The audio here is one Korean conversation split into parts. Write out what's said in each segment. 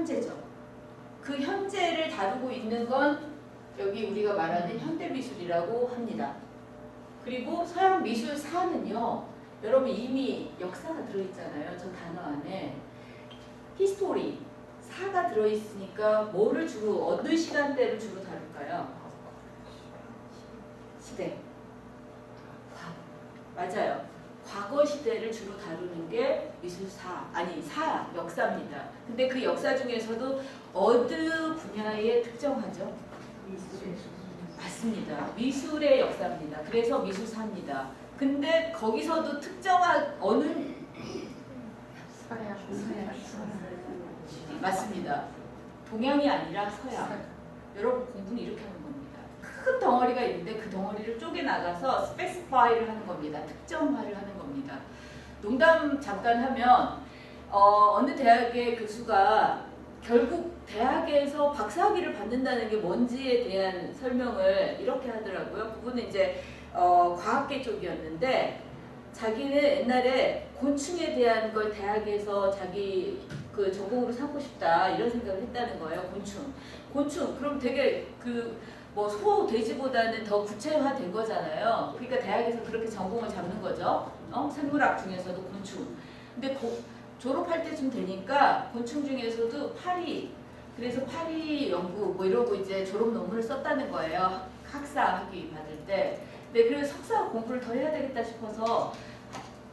현재죠. 그 현재를 다루고 있는 건 여기 우리가 말하는 현대미술이라고 합니다. 그리고 서양 미술사는요, 여러분 이미 역사가 들어있잖아요. 저 단어 안에 히스토리, 사가 들어있으니까 뭐를 주로 어느 시간대를 주로 다룰까요? 시대. 맞아요. 과거 시대를 주로 다루는 게 미술사, 아니 역사입니다. 근데 그 역사 중에서도 어느 분야에 특정하죠? 맞습니다. 미술의 역사입니다. 그래서 미술사입니다. 근데 거기서도 특정한 어느 서양. 맞습니다. 동양이 아니라 서양. 여러분 공부는 이렇게 하는 겁니다. 큰 덩어리가 있는데 그 덩어리를 쪼개 나가서 스페시파이를 하는 겁니다. 특정화를 하는 겁니다. 농담 잠깐 하면 어느 대학의 교수가 결국 대학에서 박사학위를 받는다는 게 뭔지에 대한 설명을 이렇게 하더라고요. 그분은 이제 과학계 쪽이었는데 자기는 옛날에 곤충에 대한 걸 대학에서 자기 그 전공으로 삼고 싶다 이런 생각을 했다는 거예요. 곤충 그럼 되게 그 뭐 소, 돼지보다는 더 구체화된 거잖아요. 그러니까 대학에서 그렇게 전공을 잡는 거죠. 생물학 중에서도 곤충. 근데 졸업할 때쯤 되니까 곤충 중에서도 파리, 그래서 파리 연구 뭐 이러고 이제 졸업 논문을 썼다는 거예요. 학사학위 받을 때. 근데 그래서 석사 공부를 더 해야 되겠다 싶어서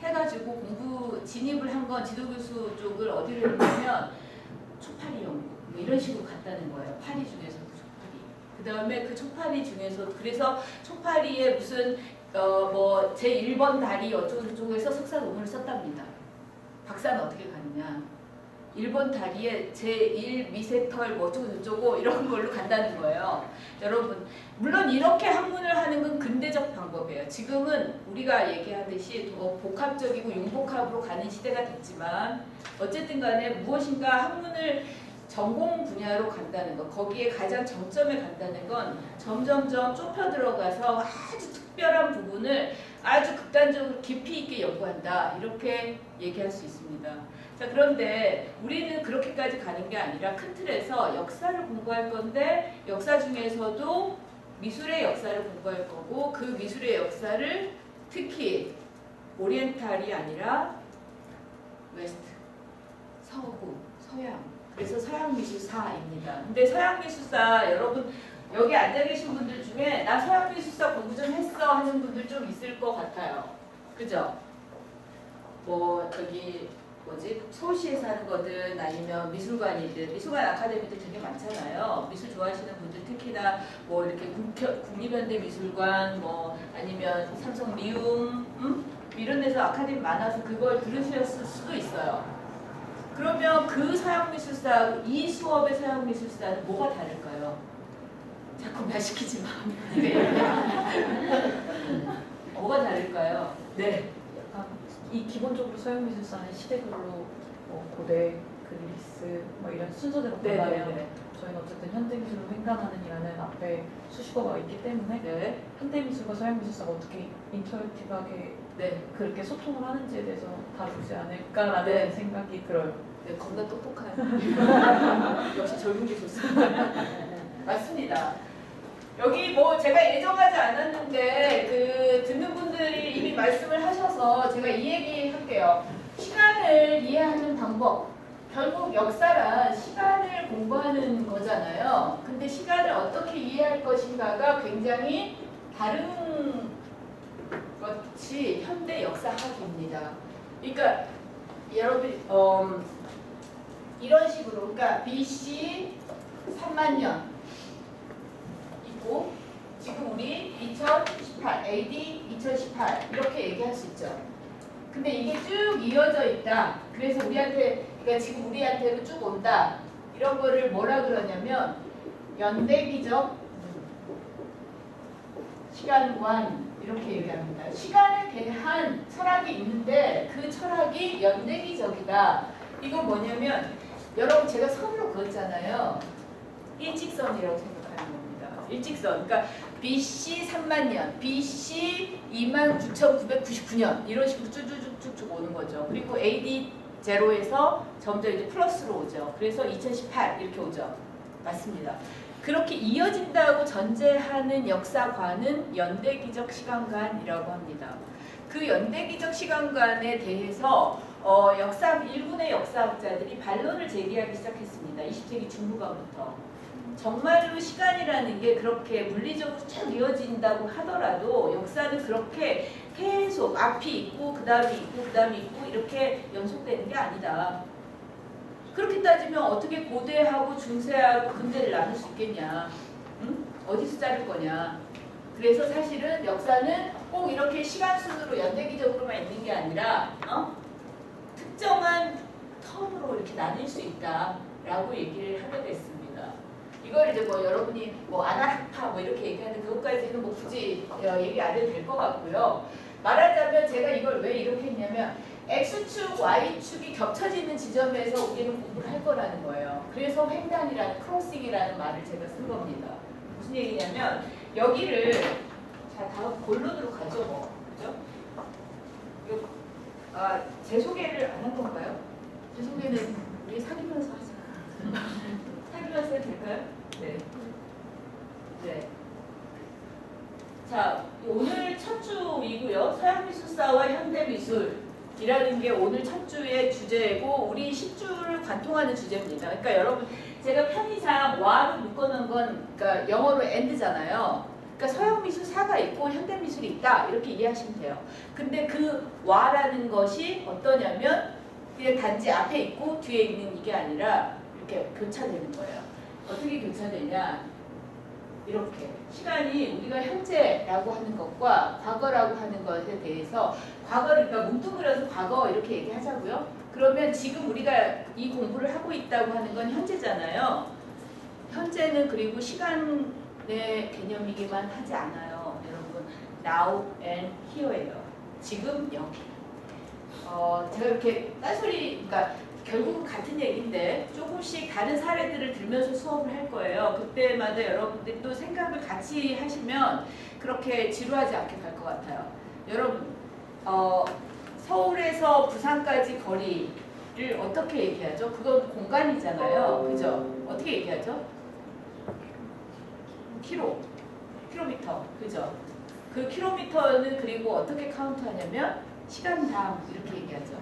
해가지고 공부 진입을 한 건 지도교수 쪽을 어디로 했냐면 초파리 연구 뭐 이런 식으로 갔다는 거예요. 파리 중에서도 초파리. 그 다음에 그 초파리 중에서 그래서 초파리에 무슨 뭐 제1번 다리 어쩌고 해서 석사 논문을 썼답니다. 박사는 어떻게 가느냐? 1번 다리에 제1 미세털 뭐 어쩌고 이런 걸로 간다는 거예요. 여러분 물론 이렇게 학문을 하는 건 근대적 방법이에요. 지금은 우리가 얘기하듯이 더 복합적이고 융복합으로 가는 시대가 됐지만 어쨌든 간에 무엇인가 학문을 전공 분야로 간다는 것, 거기에 가장 정점에 간다는 건 점점점 좁혀 들어가서 아주 특별한 부분을 아주 극단적으로 깊이 있게 연구한다. 이렇게 얘기할 수 있습니다. 자, 그런데 우리는 그렇게까지 가는 게 아니라 큰 틀에서 역사를 공부할 건데 역사 중에서도 미술의 역사를 공부할 거고 그 미술의 역사를 특히 오리엔탈이 아니라 웨스트, 서구, 서양. 그래서 서양 미술사입니다. 근데 서양 미술사 여러분 여기 앉아 계신 분들 중에 나 서양 미술사 공부 좀 했어 하는 분들 좀 있을 것 같아요. 그죠? 뭐 저기 뭐지 서울시에 사는 거든 아니면 미술관 아카데미들 되게 많잖아요. 미술 좋아하시는 분들 특히나 뭐 이렇게 국립현대미술관 뭐 아니면 삼성 미움 이런 데서 아카데미 많아서 그걸 들으셨을 수도 있어요. 그러면 그 서양미술사 이 수업의 서양미술사는 뭐가 다를까요? 자꾸 말 시키지 마. 뭐가 다를까요? 네. 이 기본적으로 서양 미술사는 시대별로 뭐 고대, 그리스 뭐 이런 순서대로 본다면 저희는 어쨌든 현대미술로 횡단하는이라는 앞에 수식어가 있기 때문에 현대미술과 서양 미술사가 어떻게 인터랙티브하게 그렇게 소통을 하는지에 대해서 다루지 않을까라는 생각이 들어요. 네, 겁나 똑똑한. 역시 젊은 게 좋습니다. 맞습니다. 여기 뭐 제가 예정하지 않았는데 그 듣는 분들이 이미 말씀을 하셔서 제가 이 얘기 할게요. 시간을 이해하는 방법. 결국 역사란 시간을 공부하는 거잖아요. 근데 시간을 어떻게 이해할 것인가가 굉장히 다른 것이 현대 역사학입니다. 그러니까 여러분 이런 식으로 그러니까 BC 3만 년 있고 지금 우리 2018 AD 2018 이렇게 얘기할 수 있죠. 근데 이게 쭉 이어져 있다. 그래서 우리한테 그러니까 지금 우리한테로 쭉 온다. 이런 거를 뭐라 그러냐면 연대기적 시간관 이렇게 얘기합니다. 시간에 대한 철학이 있는데 그 철학이 연대기적이다. 이건 뭐냐면 여러분 제가 선으로 그었잖아요. 일직선이라고 생각하는 겁니다. 일직선. 그러니까 BC 3만 년, BC 29,999년 이런 식으로 쭉쭉쭉쭉 오는 거죠. 그리고 AD 제로에서 점점 이제 플러스로 오죠. 그래서 2018 이렇게 오죠. 맞습니다. 그렇게 이어진다고 전제하는 역사관은 연대기적 시간관이라고 합니다. 그 연대기적 시간관에 대해서 일본의 역사학자들이 반론을 제기하기 시작했습니다. 20세기 중후반부터. 정말로 시간이라는 게 그렇게 물리적으로 쭉 이어진다고 하더라도 역사는 그렇게 계속 앞이 있고 그 다음이 있고 그 다음이 있고 이렇게 연속되는 게 아니다. 그렇게 따지면 어떻게 고대하고 중세하고 근대를 나눌 수 있겠냐? 응? 어디서 자를 거냐? 그래서 사실은 역사는 꼭 이렇게 시간순으로 연대기적으로만 있는 게 아니라 특정한 텀으로 이렇게 나눌 수 있다라고 얘기를 하게 됐습니다. 이걸 이제 뭐 여러분이 뭐 아나학파 뭐 이렇게 얘기하는데 그것까지는 뭐 굳이 얘기 안 해도 될 것 같고요. 말하자면 제가 이걸 왜 이렇게 했냐면 X축, Y축이 겹쳐지는 지점에서 우리는 공부를 할 거라는 거예요. 그래서 횡단이라는 크로싱이라는 말을 제가 쓴 겁니다. 무슨 얘기냐면 여기를 자 다음 본론으로 가죠 뭐 그죠? 제 소개를 안 한 건가요? 제 소개는 우리 사귀면서 하자. 사귀면서 해도 될까요? 네. 네. 자 오늘 첫 주이고요. 서양미술사와 현대미술이라는 게 오늘 첫 주의 주제고 우리 10주를 관통하는 주제입니다. 그러니까 여러분 제가 편의상 와로 묶어놓은 건 그러니까 영어로 and잖아요. 그러니까 서양미술사가 있고 현대미술이 있다 이렇게 이해하시면 돼요. 근데 그 와라는 것이 어떠냐면 그냥 단지 앞에 있고 뒤에 있는 이게 아니라 이렇게 교차되는 거예요. 어떻게 교차되냐? 이렇게 시간이 우리가 현재라고 하는 것과 과거라고 하는 것에 대해서 과거를 그러니까 뭉뚱그려서 과거 이렇게 얘기하자고요. 그러면 지금 우리가 이 공부를 하고 있다고 하는 건 현재잖아요. 현재는 그리고 시간의 개념이기만 하지 않아요. 여러분 now and here예요. 지금 여기. 제가 이렇게 딴소리 그러니까 결국은 같은 얘기인데 조금씩 다른 사례들을 들면서 수업을 할 거예요. 그때마다 여러분들이 또 생각을 같이 하시면 그렇게 지루하지 않게 갈 것 같아요. 여러분 서울에서 부산까지 거리를 어떻게 얘기하죠? 그건 공간이잖아요. 그죠? 어떻게 얘기하죠? 킬로미터. 그죠? 그 킬로미터는 그리고 어떻게 카운트하냐면 시간당 이렇게 얘기하죠.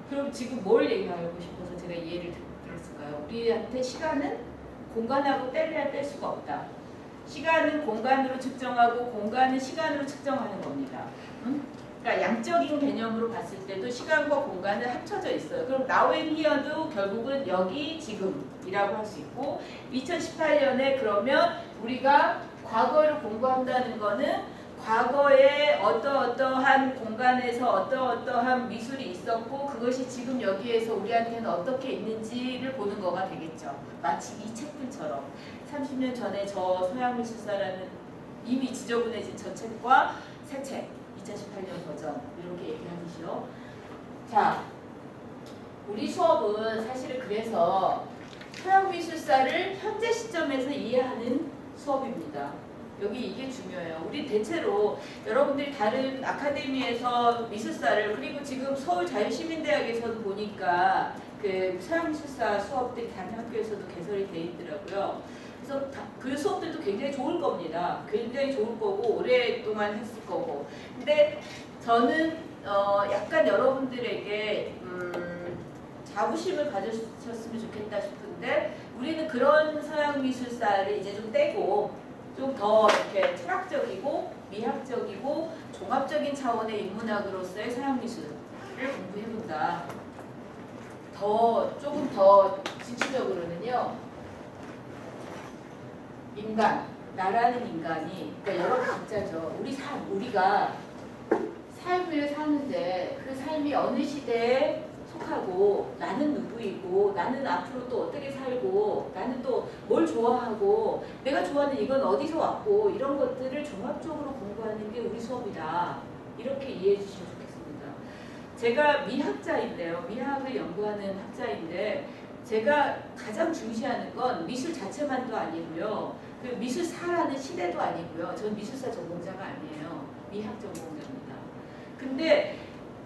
그럼 지금 뭘 얘기하고 싶어서 제가 이해를 드렸을까요? 우리한테 시간은 공간하고 뗄래야 뗄 수가 없다. 시간은 공간으로 측정하고 공간은 시간으로 측정하는 겁니다. 응? 그러니까 양적인 개념으로 봤을 때도 시간과 공간은 합쳐져 있어요. 그럼 now and here도 결국은 여기 지금이라고 할 수 있고 2018년에 그러면 우리가 과거를 공부한다는 거는 과거에 어떠한 공간에서 어떠한 미술이 있었고 그것이 지금 여기에서 우리한테는 어떻게 있는지를 보는 거가 되겠죠. 마치 이 책들처럼 30년 전에 저 서양미술사라는 이미 지저분해진 저 책과 새 책 2018년 버전 이렇게 얘기하듯이요. 자, 우리 수업은 사실은 그래서 서양미술사를 현재 시점에서 이해하는 수업입니다. 여기 이게 중요해요. 우리 대체로 여러분들이 다른 아카데미에서 미술사를 그리고 지금 서울자유시민대학에서도 보니까 그 서양미술사 수업들이 다른 학교에서도 개설이 돼 있더라고요. 그래서 그 수업들도 굉장히 좋을 겁니다. 굉장히 좋을 거고 오랫동안 했을 거고. 근데 저는 약간 여러분들에게 자부심을 가지셨으면 좋겠다 싶은데 우리는 그런 서양미술사를 이제 좀 떼고 좀 더 이렇게 철학적이고 미학적이고 종합적인 차원의 인문학으로서의 서양미술을 공부해본다. 조금 더 진취적으로는요. 인간, 나라는 인간이 그러니까 여러 각자죠. 우리가 삶을 사는데 그 삶이 어느 시대에 속하고 나는 누구이고 나는 앞으로 또 어떻게 살고 나는 또 뭘 좋아하고 내가 좋아하는 이건 어디서 왔고 이런 것들을 종합적으로 공부하는 게 우리 수업이다. 이렇게 이해해 주시면 좋겠습니다. 제가 미학자인데요. 미학을 연구하는 학자인데 제가 가장 중시하는 건 미술 자체만도 아니고요. 그 미술사라는 시대도 아니고요. 전 미술사 전공자가 아니에요. 미학 전공자입니다. 근데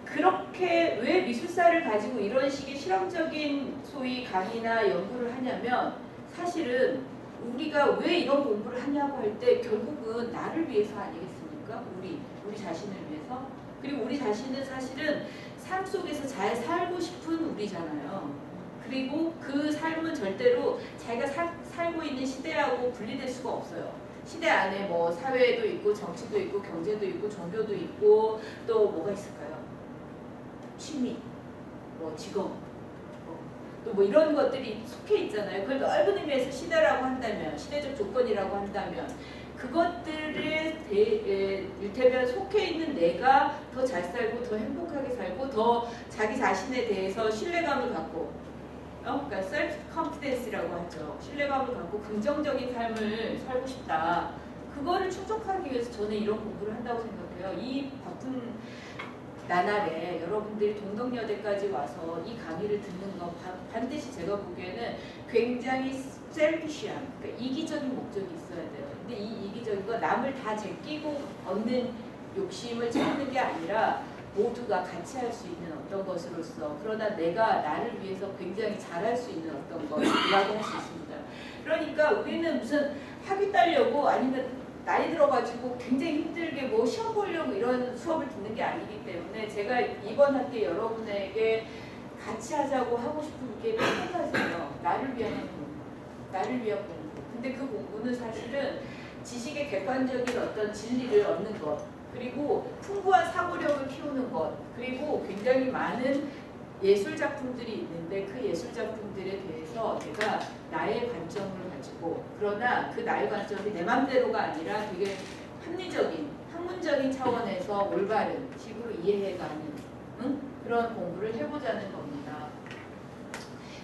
그 그렇게 왜 미술사를 가지고 이런 식의 실험적인 소위 강의나 연구를 하냐면 사실은 우리가 왜 이런 공부를 하냐고 할 때 결국은 나를 위해서 아니겠습니까? 우리 자신을 위해서. 그리고 우리 자신은 사실은 삶 속에서 잘 살고 싶은 우리잖아요. 그리고 그 삶은 절대로 자기가 살고 있는 시대하고 분리될 수가 없어요. 시대 안에 뭐 사회도 있고 정치도 있고 경제도 있고 종교도 있고 또 뭐가 있을까요? 취미, 뭐 직업, 또 뭐 이런 것들이 속해 있잖아요. 그걸 넓은 의미에서 시대라고 한다면, 시대적 조건이라고 한다면 그것들에 일테면 속해 있는 내가 더 잘 살고 더 행복하게 살고 더 자기 자신에 대해서 신뢰감을 갖고 그러니까 셀프 컨피던스라고 하죠. 신뢰감을 갖고 긍정적인 삶을 살고 싶다. 그거를 충족하기 위해서 저는 이런 공부를 한다고 생각해요. 이 바쁜 나날에 여러분들이 동덕여대까지 와서 이 강의를 듣는 건 반드시 제가 보기에는 굉장히 셀피시한, 그러니까 이기적인 목적이 있어야 돼요. 근데 이 이기적인 건 남을 다 제끼고 얻는 욕심을 찾는 게 아니라 모두가 같이 할 수 있는 어떤 것으로서, 그러나 내가 나를 위해서 굉장히 잘할 수 있는 어떤 것이라고 할 수 있습니다. 그러니까 우리는 무슨 학위 따려고 아니면 나이 들어가지고 굉장히 힘들게 뭐 시험 보려고 이런 수업을 듣는 게 아니기 때문에 제가 이번 학기에 여러분에게 같이 하자고 하고 싶은 게 한 가지예요. 나를 위한 공부, 나를 위한 공부. 근데 그 공부는 사실은 지식의 객관적인 어떤 진리를 얻는 것, 그리고 풍부한 사고력을 키우는 것, 그리고 굉장히 많은 예술 작품들이 있는데 그 예술 작품들에 대해서 내가 나의 관점을 가지고, 그러나 그 나의 관점이 내 맘대로가 아니라 되게 합리적인, 학문적인 차원에서 올바른 식으로 이해해가는 그런 공부를 해보자는 겁니다.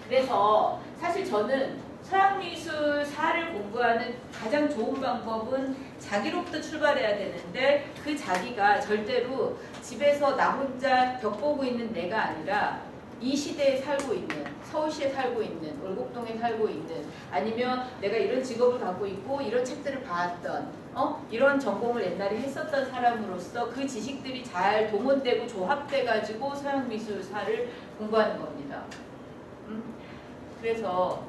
그래서 사실 저는 서양미술사를 공부하는 가장 좋은 방법은 자기로부터 출발해야 되는데, 그 자기가 절대로 집에서 나 혼자 벽 보고 있는 내가 아니라 이 시대에 살고 있는, 서울시에 살고 있는, 월곡동에 살고 있는, 아니면 내가 이런 직업을 갖고 있고 이런 책들을 봤던, 이런 전공을 옛날에 했었던 사람으로서 그 지식들이 잘 동원되고 조합돼 가지고 서양미술사를 공부하는 겁니다. 그래서